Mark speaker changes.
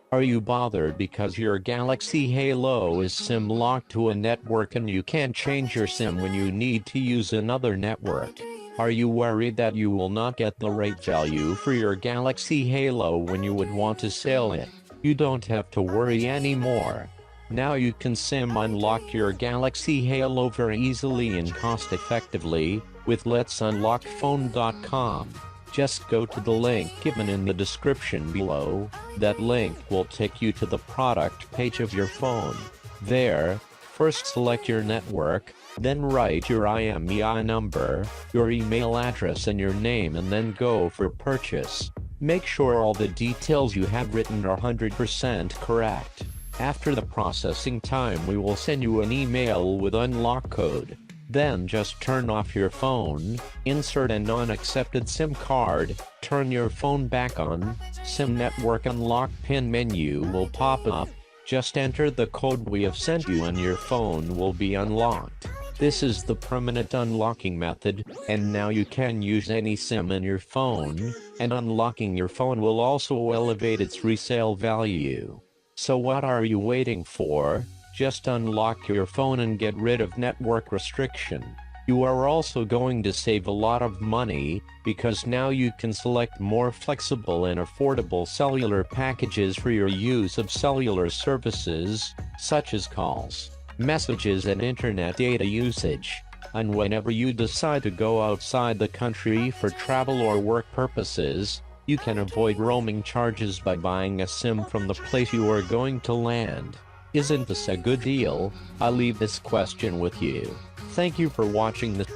Speaker 1: Are you bothered because your Galaxy Halo is SIM locked to a network and you can't change your SIM when you need to use another network? Are you worried that you will not get the right value for your Galaxy Halo when you would want to sell it? You don't have to worry anymore. Now you can SIM unlock your Galaxy Halo very easily and cost effectively with letsunlockphone.com. Just go to the link given in the description below. That link will take you to the product page of your phone. There, first select your network, then write your IMEI number, your email address and your name and then go for purchase. Make sure all the details you have written are 100% correct. After the processing time we will send you an email with unlock code. Then just turn off your phone, insert a non-accepted SIM card, turn your phone back on, SIM network unlock pin menu will pop up, just enter the code we have sent you and your phone will be unlocked. This is the permanent unlocking method, and now you can use any SIM in your phone, and unlocking your phone will also elevate its resale value. So what are you waiting for? Just unlock your phone and get rid of network restriction. You are also going to save a lot of money, because now you can select more flexible and affordable cellular packages for your use of cellular services, such as calls, messages and internet data usage. And whenever you decide to go outside the country for travel or work purposes, you can avoid roaming charges by buying a SIM from the place you are going to land. Isn't this a good deal? I'll leave this question with you. Thank you for watching this